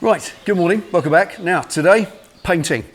Right, good morning, welcome back. Now today, painting.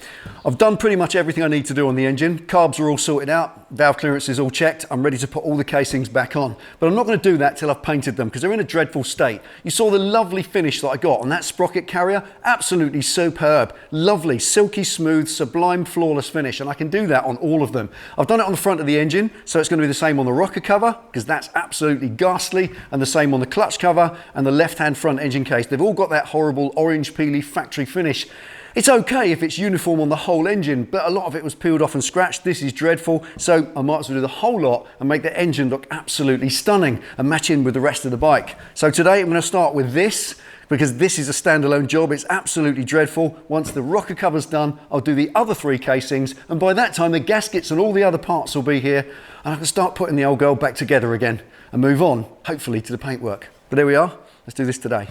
I've done pretty much everything I need to do on the engine. Carbs are all sorted out, valve clearance is all checked. I'm ready to put all the casings back on. But I'm not going to do that till I've painted them because they're in a dreadful state. You saw the lovely finish that I got on that sprocket carrier. Absolutely superb. Lovely, silky smooth, sublime, flawless finish. And I can do that on all of them. I've done it on the front of the engine, so it's going to be the same on the rocker cover because that's absolutely ghastly, and the same on the clutch cover and the left-hand front engine case. They've all got that horrible orange peely factory finish. It's okay if it's uniform on the whole engine, but a lot of it was peeled off and scratched. This is dreadful, so I might as well do the whole lot and make the engine look absolutely stunning and match in with the rest of the bike. So today I'm going to start with this, because this is a standalone job. It's absolutely dreadful. Once the rocker cover's done, I'll do the other three casings, and by that time the gaskets and all the other parts will be here, and I can start putting the old girl back together again and move on, hopefully, to the paintwork. But there we are. Let's do this today.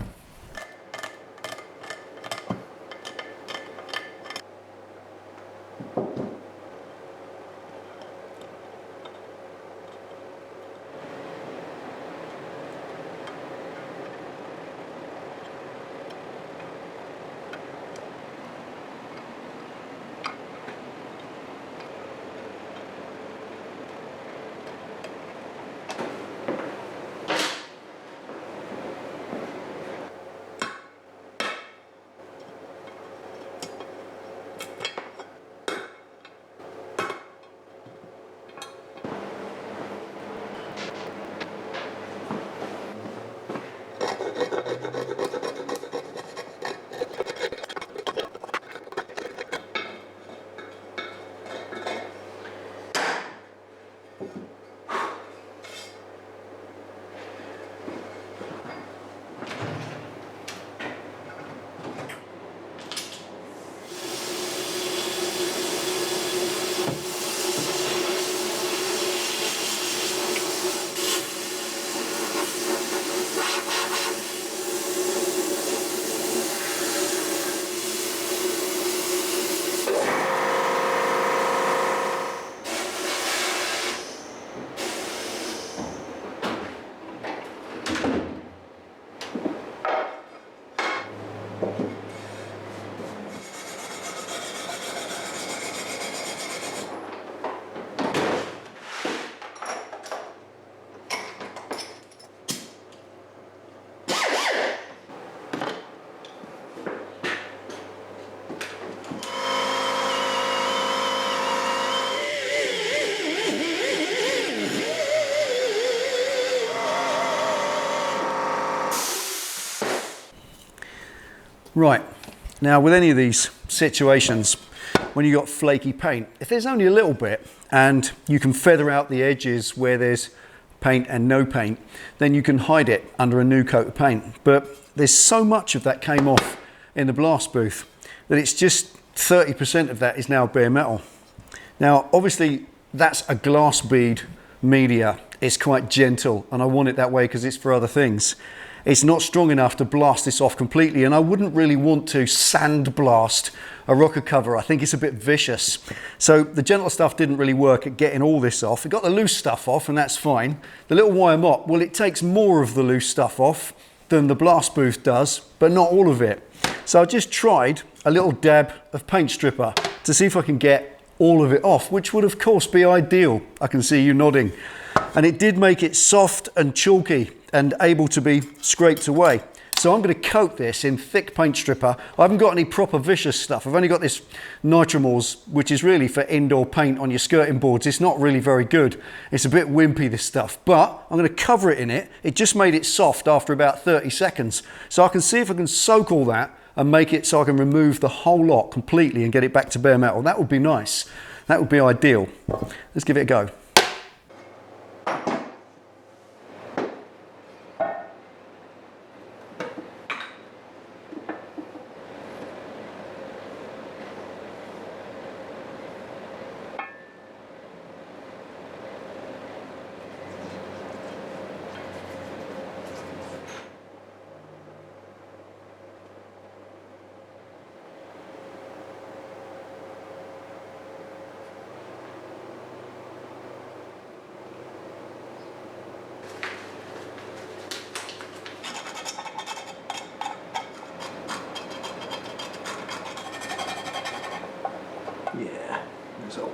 Right, now with any of these situations, when you've got flaky paint, if there's only a little bit and you can feather out the edges where there's paint and no paint, then you can hide it under a new coat of paint. But there's so much of that came off in the blast booth that it's just 30% of that is now bare metal. Now, obviously that's a glass bead media. It's quite gentle and I want it that way because it's for other things. It's not strong enough to blast this off completely, and I wouldn't really want to sand blast a rocker cover. I think it's a bit vicious. So the gentle stuff didn't really work at getting all this off. It got the loose stuff off, and that's fine. The little wire mop, well, it takes more of the loose stuff off than the blast booth does, but not all of it. So I just tried a little dab of paint stripper to see if I can get all of it off, which would of course be ideal. I can see you nodding. And it did make it soft and chalky and able to be scraped away. So I'm going to coat this in thick paint stripper. I haven't got any proper vicious stuff. I've only got this Nitromors, which is really for indoor paint on your skirting boards. It's not really very good. It's a bit wimpy, this stuff, but I'm going to cover it in it. It just made it soft after about 30 seconds. So I can see if I can soak all that and make it so I can remove the whole lot completely and get it back to bare metal. That would be nice. That would be ideal. Let's give it a go. Yeah, result.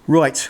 Right,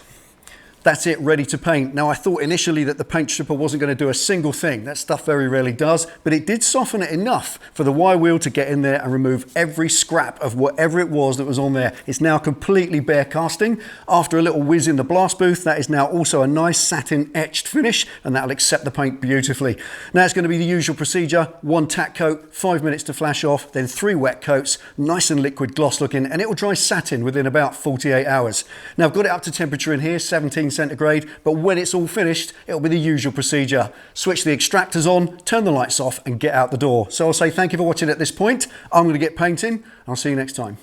that's it, ready to paint. Now I thought initially that the paint stripper wasn't going to do a single thing. That stuff very rarely does, but it did soften it enough for the wire wheel to get in there and remove every scrap of whatever it was that was on there. It's now completely bare casting. After a little whiz in the blast booth, that is now also a nice satin etched finish, and that'll accept the paint beautifully. Now it's going to be the usual procedure: 1 tack coat, 5 minutes to flash off, then 3 wet coats, nice and liquid gloss looking, and it will dry satin within about 48 hours. Now I've got it up to temperature in here, 17 centigrade, but when it's all finished, it'll be the usual procedure. Switch the extractors on, turn the lights off, and get out the door. So I'll say thank you for watching at this point. I'm going to get painting. I'll see you next time.